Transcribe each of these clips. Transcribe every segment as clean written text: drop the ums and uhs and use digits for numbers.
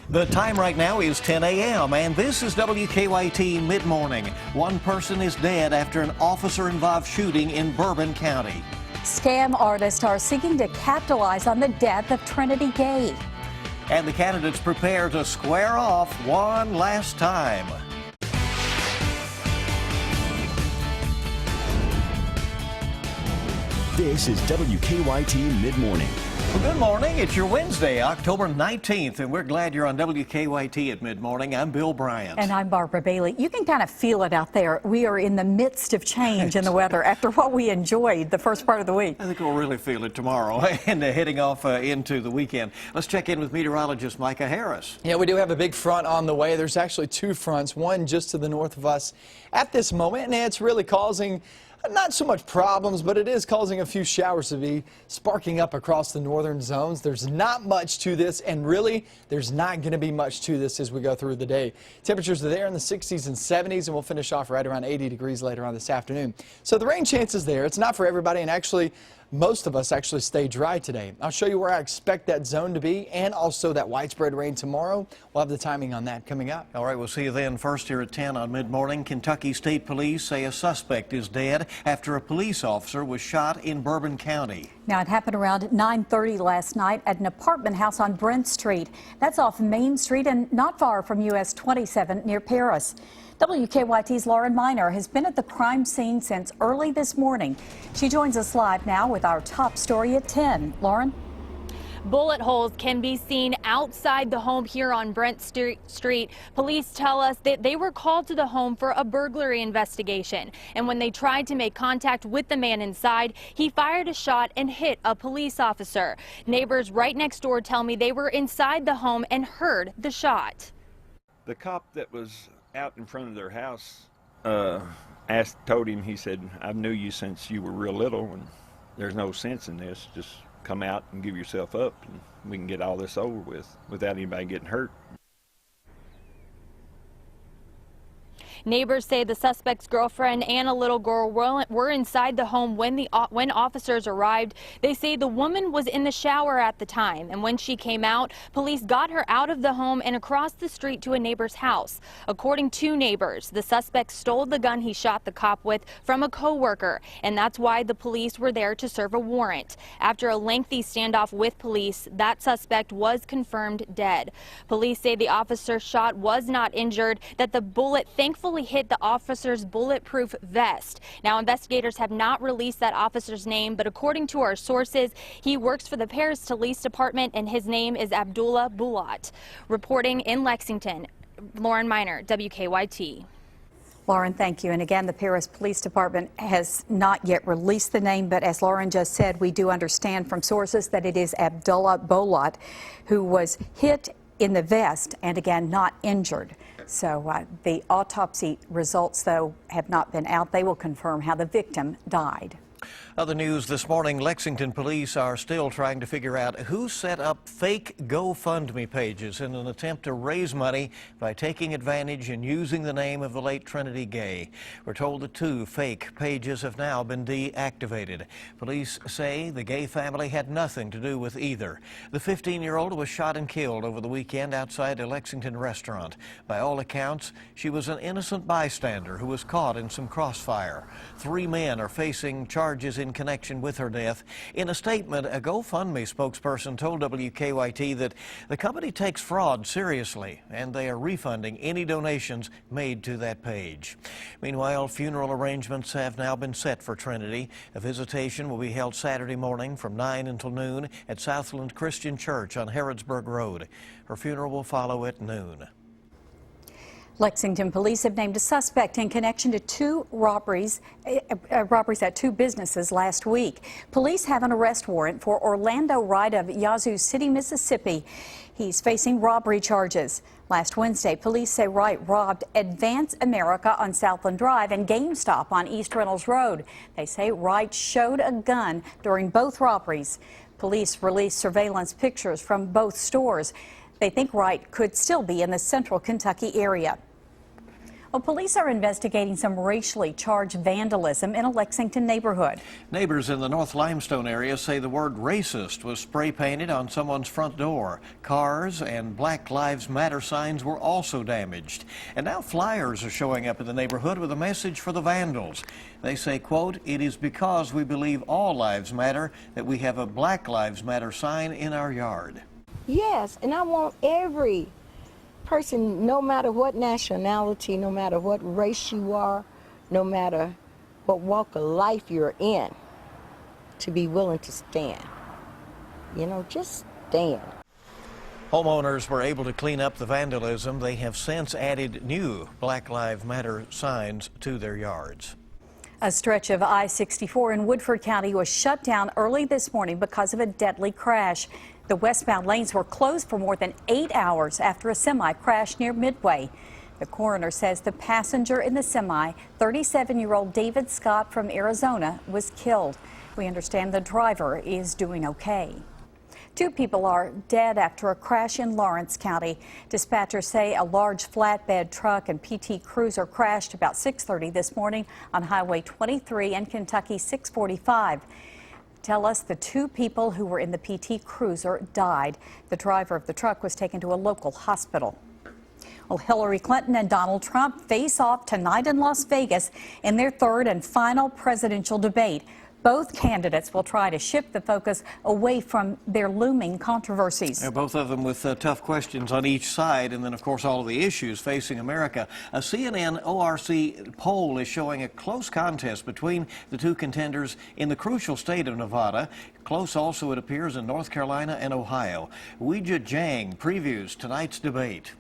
The time right now is 10 a.m. and this is WKYT Midmorning. One person is dead after an officer-involved shooting in Bourbon County. Scam artists are seeking to capitalize on the death of Trinity Gay. And the candidates prepare to square off one last time. This is WKYT Midmorning. Well, good morning. It's your Wednesday, October 19th, and we're glad you're on WKYT at Midmorning. I'm Bill Bryant. And I'm Barbara Bailey. You can kind of feel it out there. We are in the midst of change in the weather after what we enjoyed the first part of the week. I think we'll really feel it tomorrow and heading off into the weekend. Let's check in with meteorologist Micah Harris. Yeah, we do have a big front on the way. There's actually two fronts, one just to the north of us at this moment, and it's really causing not so much problems, but it is causing a few showers to be sparking up across the northern zones. There's not much to this, and really, there's not going to be much to this as we go through the day. Temperatures are there in the 60s and 70s, and we'll finish off right around 80 degrees later on this afternoon. So the rain chance is there. It's not for everybody, and actually, most of us actually stay dry today. I'll show you where I expect that zone to be and also that widespread rain tomorrow. We'll have the timing on that coming up. All right, we'll see you then. First here at 10 on Mid-Morning. Kentucky State Police say a suspect is dead after a police officer was shot in Bourbon County. Now, it happened around 9:30 last night at an apartment house on Brent Street. That's off Main Street and not far from US 27 near Paris. WKYT's Lauren Miner has been at the crime scene since early this morning. She joins us live now with our top story at 10. Lauren? Bullet holes can be seen outside the home here on Brent Street. Police tell us that they were called to the home for a burglary investigation. And when they tried to make contact with the man inside, he fired a shot and hit a police officer. Neighbors right next door tell me they were inside the home and heard the shot. The cop that was out in front of their house told him, he said, "I knew you since you were real little, and there's no sense in this. Just come out and give yourself up, and we can get all this over with without anybody getting hurt." Neighbors say the suspect's girlfriend and a little girl were inside the home when officers arrived. They say the woman was in the shower at the time, and when she came out, police got her out of the home and across the street to a neighbor's house. According to neighbors, the suspect stole the gun he shot the cop with from a co-worker, and that's why the police were there to serve a warrant. After a lengthy standoff with police, that suspect was confirmed dead. Police say the officer shot was not injured, that the bullet thankfully hit the officer's bulletproof vest. Now, investigators have not released that officer's name, but according to our sources, he works for the Paris Police Department and his name is Abdullah Bulat. Reporting in Lexington, Lauren Miner, WKYT. Lauren, thank you. And again, the Paris Police Department has not yet released the name, but as Lauren just said, we do understand from sources that it is Abdullah Bulat who was hit in the vest and again not injured. So the autopsy results, though, have not been out. They will confirm how the victim died. Other news this morning, Lexington police are still trying to figure out who set up fake GoFundMe pages in an attempt to raise money by taking advantage and using the name of the late Trinity Gay. We're told the two fake pages have now been deactivated. Police say the Gay family had nothing to do with either. The 15-year-old was shot and killed over the weekend outside a Lexington restaurant. By all accounts, she was an innocent bystander who was caught in some crossfire. 3 men are facing charges in connection with her death. In a statement, a GoFundMe spokesperson told WKYT that the company takes fraud seriously and they are refunding any donations made to that page. Meanwhile, funeral arrangements have now been set for Trinity. A visitation will be held Saturday morning from 9 until noon at Southland Christian Church on Harrodsburg Road. Her funeral will follow at noon. Lexington police have named a suspect in connection to two robberies at two businesses last week. Police have an arrest warrant for Orlando Wright of Yazoo City, Mississippi. He's facing robbery charges. Last Wednesday, police say Wright robbed Advance America on Southland Drive and GameStop on East Reynolds Road. They say Wright showed a gun during both robberies. Police released surveillance pictures from both stores. They think Wright could still be in the central Kentucky area. Well, police are investigating some racially charged vandalism in a Lexington neighborhood. Neighbors in the North Limestone area say the word racist was spray painted on someone's front door. Cars and Black Lives Matter signs were also damaged. And now flyers are showing up in the neighborhood with a message for the vandals. They say, quote, "It is because we believe all lives matter that we have a Black Lives Matter sign in our yard." Yes, and I want every person, no matter what nationality, no matter what race you are, no matter what walk of life you're in, to be willing to stand. You know, just stand. Homeowners were able to clean up the vandalism. They have since added new Black Lives Matter signs to their yards. A stretch of I-64 in Woodford County was shut down early this morning because of a deadly crash. The westbound lanes were closed for more than 8 hours after a semi crashed near Midway. The coroner says the passenger in the semi, 37-year-old David Scott from Arizona, was killed. We understand the driver is doing okay. 2 people are dead after a crash in Lawrence County. Dispatchers say a large flatbed truck and PT Cruiser crashed about 6:30 this morning on Highway 23 and Kentucky 645. Tell us the 2 people who were in the PT Cruiser died. The driver of the truck was taken to a local hospital. Well, Hillary Clinton and Donald Trump face off tonight in Las Vegas in their 3rd and final presidential debate. Both candidates will try to shift the focus away from their looming controversies. Both of them with tough questions on each side, and then, of course, all of the issues facing America. A CNN ORC poll is showing a close contest between the 2 contenders in the crucial state of Nevada. Close also, it appears, in North Carolina and Ohio. Weijia Jiang previews tonight's debate.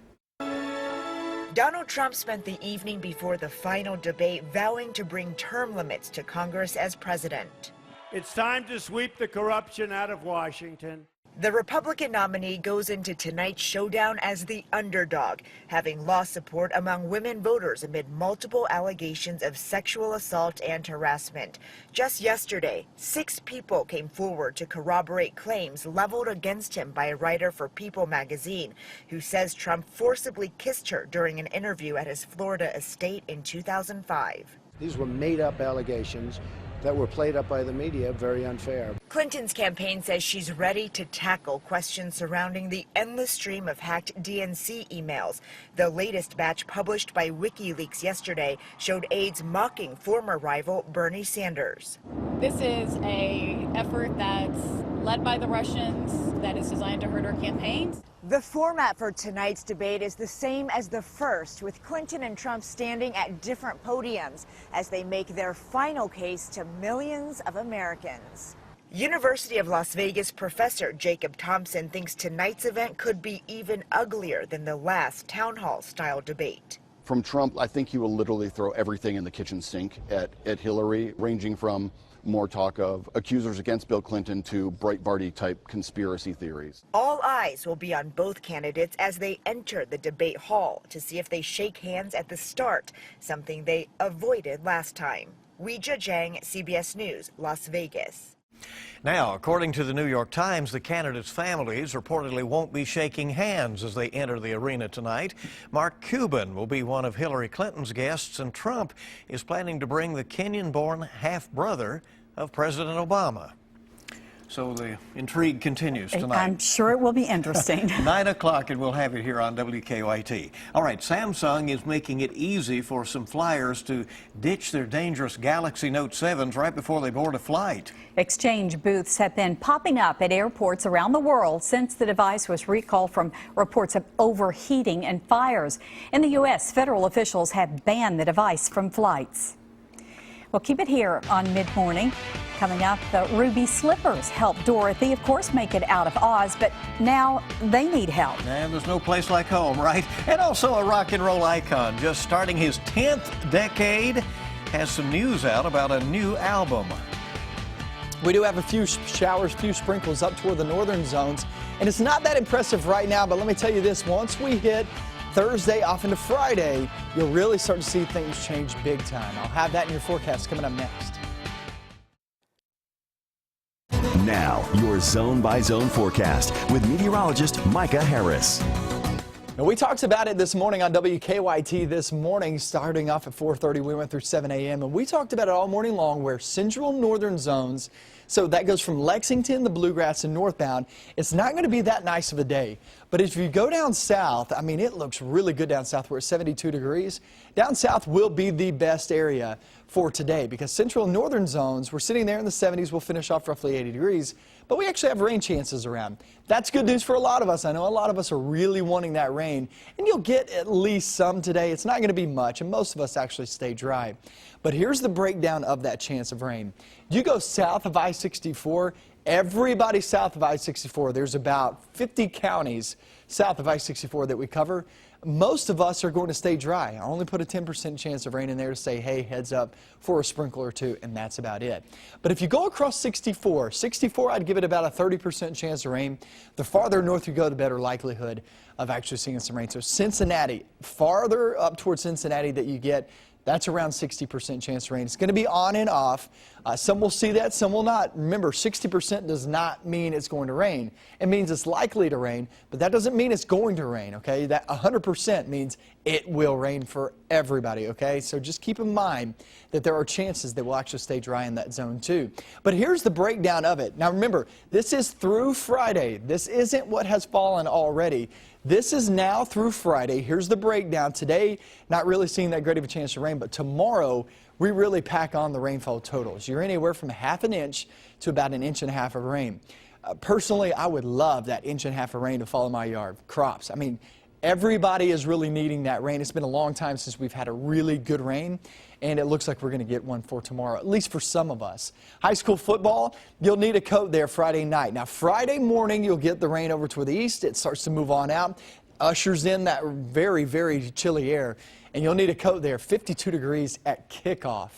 Donald Trump spent the evening before the final debate vowing to bring term limits to Congress as president. It's time to sweep the corruption out of Washington. The Republican nominee goes into tonight's showdown as the underdog, having lost support among women voters amid multiple allegations of sexual assault and harassment. Just yesterday, 6 people came forward to corroborate claims leveled against him by a writer for People magazine, who says Trump forcibly kissed her during an interview at his Florida estate in 2005. These were made-up allegations that were played up by the media, very unfair. Clinton's campaign says she's ready to tackle questions surrounding the endless stream of hacked DNC emails. The latest batch published by WikiLeaks yesterday showed aides mocking former rival Bernie Sanders. This is an effort that's led by the Russians that is designed to hurt our campaigns. The format for tonight's debate is the same as the first, with Clinton and Trump standing at different podiums as they make their final case to millions of Americans. University of Las Vegas professor Jacob Thompson thinks tonight's event could be even uglier than the last town hall style debate. From Trump, I think he will literally throw everything in the kitchen sink at Hillary, ranging from more talk of accusers against Bill Clinton to Breitbarty type conspiracy theories. All eyes will be on both candidates as they enter the debate hall to see if they shake hands at the start, something they avoided last time. Weijia Jiang, CBS News, Las Vegas. Now, according to the New York Times, the candidates' families reportedly won't be shaking hands as they enter the arena tonight. Mark Cuban will be one of Hillary Clinton's guests, and Trump is planning to bring the Kenyan-born half-brother of President Obama. So the intrigue continues tonight. I'm sure it will be interesting. 9 o'clock, and we'll have it here on WKYT. All right, Samsung is making it easy for some flyers to ditch their dangerous Galaxy Note 7s right before they board a flight. Exchange booths have been popping up at airports around the world since the device was recalled from reports of overheating and fires. In the U.S., federal officials have banned the device from flights. Well, keep it here on Mid-Morning. Coming up, the ruby slippers helped Dorothy, of course, make it out of Oz, but now they need help. And there's no place like home, right? And also a rock and roll icon, just starting his 10th decade, has some news out about a new album. We do have a few showers, few sprinkles up toward the northern zones, and it's not that impressive right now, but let me tell you this, once we hit Thursday off into Friday, you'll really start to see things change big time. I'll have that in your forecast coming up next. Now, your zone-by-zone forecast with meteorologist Micah Harris. Now, we talked about it this morning on WKYT this morning. Starting off at 4:30, we went through 7 a.m. and we talked about it all morning long, where central northern zones, so that goes from Lexington, the Bluegrass, and northbound. It's not going to be that nice of a day. But if you go down south, I mean, it looks really good down south. We're at 72 degrees. Down south will be the best area for today, because central and northern zones, we're sitting there in the 70s. We'll finish off roughly 80 degrees. But we actually have rain chances around. That's good news for a lot of us. I know a lot of us are really wanting that rain, and you'll get at least some today. It's not going to be much, and most of us actually stay dry. But here's the breakdown of that chance of rain. You go south of I-64, everybody south of I-64, there's about 50 counties south of I-64 that we cover. Most of us are going to stay dry. I only put a 10% chance of rain in there to say, hey, heads up for a sprinkle or two, and that's about it. But if you go across 64, I'd give it about a 30% chance of rain. The farther north you go, the better likelihood of actually seeing some rain. So Cincinnati, farther up towards Cincinnati that you get, that's around 60% chance of rain. It's going to be on and off. Some will see that, some will not. Remember, 60% does not mean it's going to rain. It means it's likely to rain, but that doesn't mean it's going to rain, okay? That 100% means it will rain for everybody, okay? So just keep in mind that there are chances that we'll actually stay dry in that zone too. But here's the breakdown of it. Now remember, this is through Friday. This isn't what has fallen already. This is now through Friday. Here's the breakdown. Today, not really seeing that great of a chance of rain, but tomorrow, we really pack on the rainfall totals. You're anywhere from ½ an inch to about 1.5 inches of rain. Personally, I would love that 1.5 inches of rain to fall in my yard. Crops. I mean, everybody is really needing that rain. It's been a long time since we've had a really good rain, and it looks like we're going to get one for tomorrow, at least for some of us. High school football, you'll need a coat there Friday night. Now, Friday morning, you'll get the rain over to the east. It starts to move on out, ushers in that very, very chilly air, and you'll need a coat there, 52 degrees at kickoff.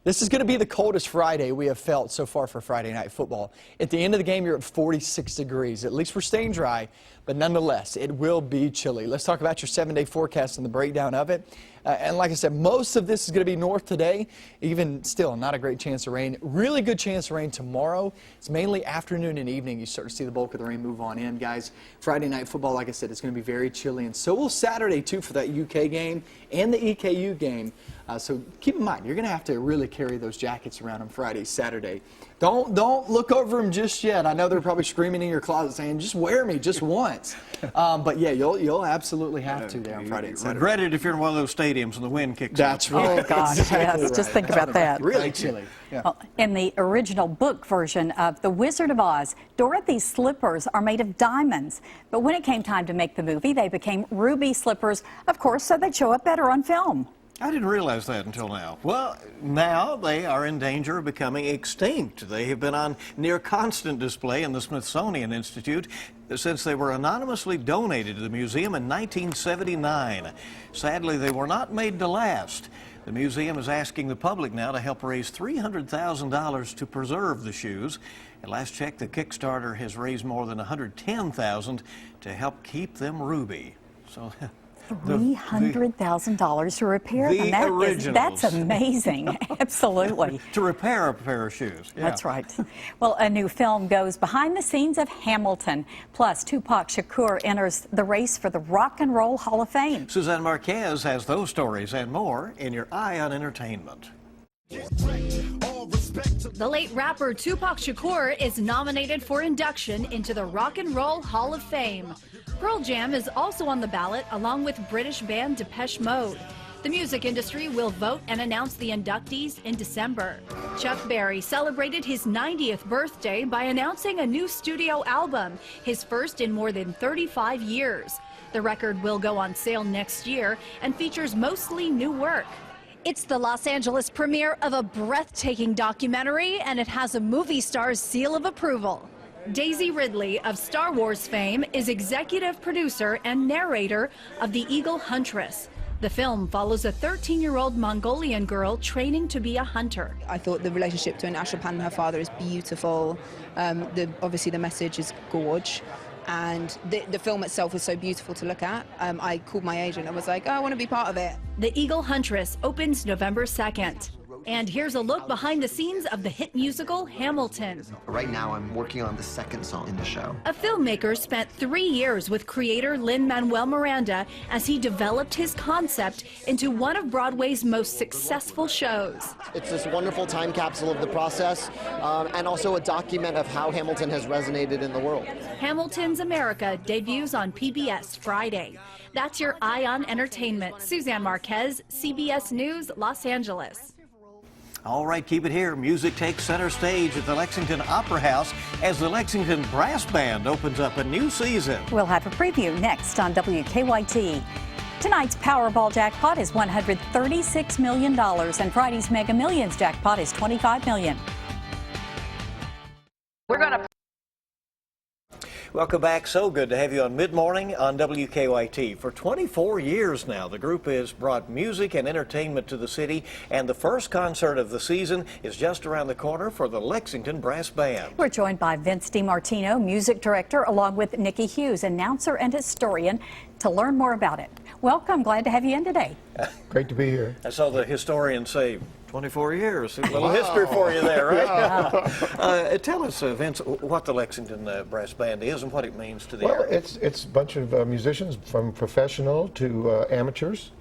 This is going to be the coldest Friday we have felt so far for Friday night football. At the end of the game, you're at 46 degrees. At least we're staying dry, but nonetheless, it will be chilly. Let's talk about your 7-day forecast and the breakdown of it. And like I said, most of this is going to be north today. Even still, not a great chance of rain. Really good chance of rain tomorrow. It's mainly afternoon and evening. You start to see the bulk of the rain move on in, guys. Friday night football, like I said, it's going to be very chilly. And so will Saturday, too, for that UK game and the EKU game. So keep in mind, you're going to have to really carry those jackets around on Friday, Saturday. Don't look over them just yet. I know they're probably screaming in your closet saying, just wear me just once. But yeah, you'll absolutely have to there on Friday and Saturday. Regret it if you're in one of those stadiums and the wind kicks That's up. right. Oh, gosh, Exactly yes. right. Just think about that. Really chilly. Yeah. Well, in the original book version of The Wizard of Oz, Dorothy's slippers are made of diamonds. But when it came time to make the movie, they became ruby slippers, of course, so they'd show up better on film. I didn't realize that until now. Well, now they are in danger of becoming extinct. They have been on near constant display in the Smithsonian Institute since they were anonymously donated to the museum in 1979. Sadly, they were not made to last. The museum is asking the public now to help raise $300,000 to preserve the shoes. At last check, the Kickstarter has raised more than $110,000 to help keep them ruby. So. $300,000 to repair them. That's amazing. Absolutely. To repair a pair of shoes. Yeah. That's right. Well, a new film goes behind the scenes of Hamilton. Plus, Tupac Shakur enters the race for the Rock and Roll Hall of Fame. Suzanne Marquez has those stories and more in your Eye on Entertainment. The late rapper Tupac Shakur is nominated for induction into the Rock and Roll Hall of Fame. Pearl Jam is also on the ballot, along with British band Depeche Mode. The music industry will vote and announce the inductees in December. Chuck Berry celebrated his 90th birthday by announcing a new studio album, his first in more than 35 years. The record will go on sale next year and features mostly new work. It's the Los Angeles premiere of a breathtaking documentary, and it has a movie star's seal of approval. Daisy Ridley of Star Wars fame is executive producer and narrator of The Eagle Huntress. The film follows a 13-year-old Mongolian girl training to be a hunter. I thought the relationship between Ashurpan and her father is beautiful. Obviously the message is gorge. And the film itself was so beautiful to look at. I called my agent and was like, oh, I want to be part of it. The Eagle Huntress opens November 2nd. And here's a look behind the scenes of the hit musical Hamilton. Right now I'm working on the second song in the show. A filmmaker spent 3 years with creator Lin-Manuel Miranda as he developed his concept into one of Broadway's most successful shows. It's this wonderful time capsule of the process and also a document of how Hamilton has resonated in the world. Hamilton's America debuts on PBS Friday. That's your Eye on Entertainment. Suzanne Marquez, CBS News, Los Angeles. All right, keep it here. Music takes center stage at the Lexington Opera House as the Lexington Brass Band opens up a new season. We'll have a preview next on WKYT. Tonight's Powerball jackpot is $136 million, and Friday's Mega Millions jackpot is $25 million. We're going to Welcome back. So good to have you on Mid-Morning on WKYT. For 24 years now, the group has brought music and entertainment to the city, and the first concert of the season is just around the corner for the Lexington Brass Band. We're joined by Vince DiMartino, music director, along with Nikki Hughes, announcer and historian, to learn more about it. Welcome. Glad to have you in today. Great to be here. I saw the historian say 24 years. A little history for you there, right? Tell us, Vince, what the Lexington Brass Band is and what it means to the area. It's a bunch of musicians from professional to amateurs,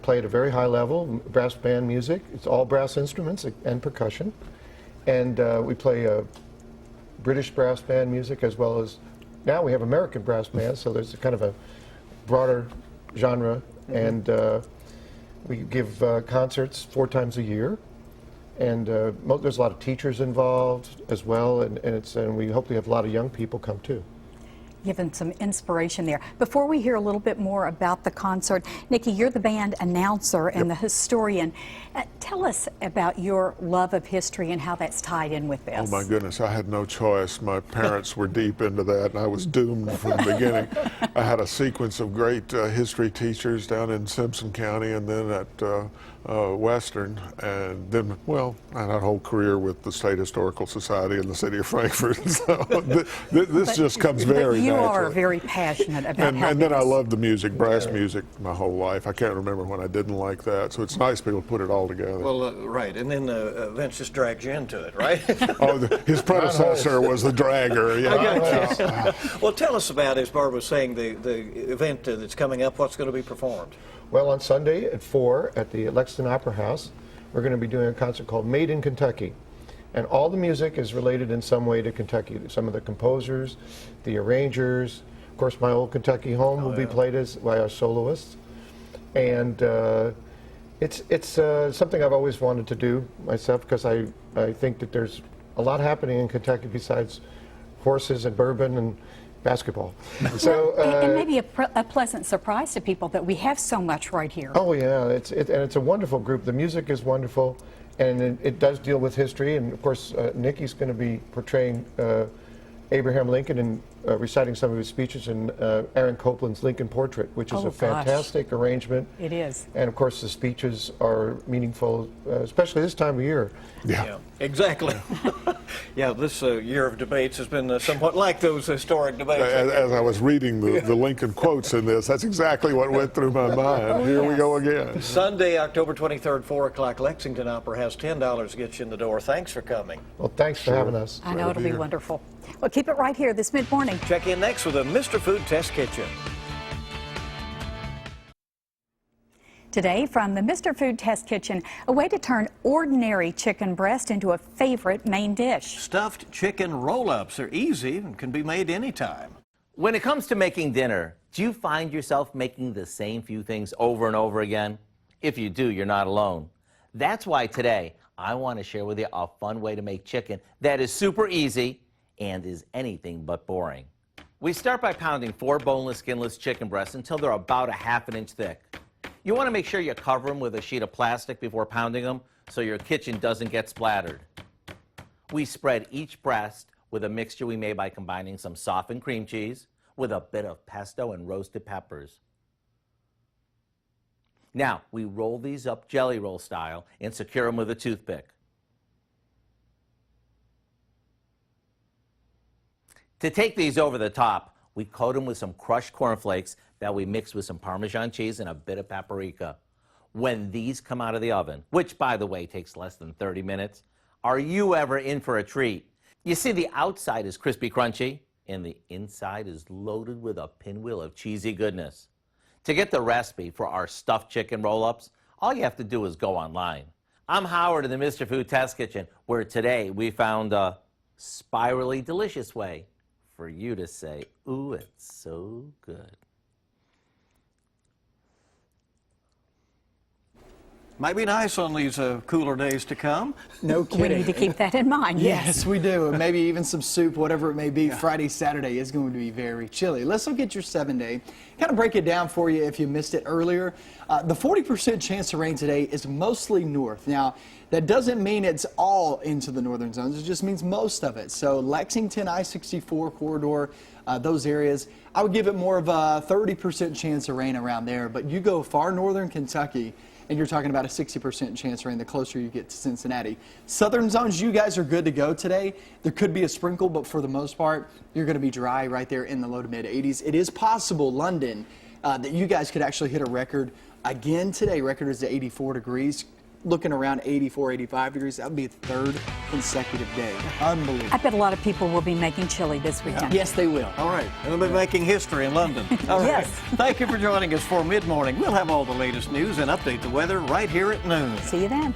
play at a very high level, brass band music. It's all brass instruments and percussion. And we play British brass band music as well as, now we have American brass bands, so there's a kind of a broader genre. And we give concerts 4 times a year, and there's a lot of teachers involved as well, and we hopefully have a lot of young people come too. Given some inspiration there. Before we hear a little bit more about the concert, Nikki, you're the band announcer and the historian. Tell us about your love of history and how that's tied in with this. Oh my goodness, I had no choice. My parents were deep into that, and I was doomed from the beginning. I had a sequence of great history teachers down in Simpson County and then at Western, and then, well, I had a whole career with the State Historical Society in the city of Frankfurt. So this just comes very naturally. You are very passionate about and then I loved the music, brass music, my whole life. I can't remember when I didn't like that, so it's nice people put it all together. Well, right, and then Vince just drags you into it, right? His predecessor was the dragger. Yeah. I got you. Well, tell us about, as Barb was saying, the event that's coming up. What's going to be performed? Well, on Sunday at 4 at the Lexington Opera House, we're going to be doing a concert called Made in Kentucky. And all the music is related in some way to Kentucky. Some of the composers, the arrangers, of course, My Old Kentucky Home will be played by our soloists. And it's something I've always wanted to do myself, because I think that there's a lot happening in Kentucky besides horses and bourbon and basketball. So, and maybe a pleasant surprise to people that we have so much right here. Oh yeah, and it's a wonderful group. The music is wonderful, and it does deal with history. And of course, Nikki's going to be portraying Abraham Lincoln and reciting some of his speeches in Aaron Copland's Lincoln Portrait, which is a fantastic arrangement. It is. And of course, the speeches are meaningful, especially this time of year. Yeah, exactly. Yeah, this year of debates has been somewhat like those historic debates. As I was reading the Lincoln quotes in this, that's exactly what went through my mind. Here we go again. Sunday, October 23rd, 4 o'clock, Lexington Opera has $10 to get you in the door. Thanks for coming. Well, thanks for having us. I know it'll be wonderful. Well, keep it right here this mid-morning. Check in next with a Mr. Food Test Kitchen. Today from the Mr. Food Test Kitchen, a way to turn ordinary chicken breast into a favorite main dish. Stuffed chicken roll-ups are easy and can be made anytime. When it comes to making dinner, do you find yourself making the same few things over and over again? If you do, you're not alone. That's why today I want to share with you a fun way to make chicken that is super easy and is anything but boring. We start by pounding 4 boneless, skinless chicken breasts until they're about 1/2 inch thick. You want to make sure you cover them with a sheet of plastic before pounding them so your kitchen doesn't get splattered. We spread each breast with a mixture we made by combining some softened cream cheese with a bit of pesto and roasted peppers. Now, we roll these up jelly roll style and secure them with a toothpick. To take these over the top, we coat them with some crushed cornflakes that we mix with some Parmesan cheese and a bit of paprika. when these come out of the oven, which, by the way, takes less than 30 minutes, are you ever in for a treat? You see, the outside is crispy crunchy, and the inside is loaded with a pinwheel of cheesy goodness. To get the recipe for our stuffed chicken roll-ups, all you have to do is go online. I'm Howard in the Mr. Food Test Kitchen, where today we found a spirally delicious way for you to say, ooh, it's so good. Might be nice on these cooler days to come. No kidding. We need to keep that in mind. Yes, we do. And maybe even some soup, whatever it may be. Yeah. Friday, Saturday is going to be very chilly. Let's look at your 7-day. Kind of break it down for you if you missed it earlier. The 40% chance of rain today is mostly north. Now, that doesn't mean it's all into the northern zones. It just means most of it. So Lexington, I-64 corridor, those areas, I would give it more of a 30% chance of rain around there. But you go far northern Kentucky, and you're talking about a 60% chance of rain the closer you get to Cincinnati. Southern zones, you guys are good to go today. There could be a sprinkle, but for the most part, you're going to be dry right there in the low to mid 80s. It is possible, London, that you guys could actually hit a record again today. Record is at 84 degrees. Looking around 84, 85 degrees. That would be the 3rd consecutive day. Unbelievable. I bet a lot of people will be making chili this weekend. Yes, they will. All right. And they'll be making history in London. All right. Yes. Thank you for joining us for Mid-Morning. We'll have all the latest news and update the weather right here at noon. See you then.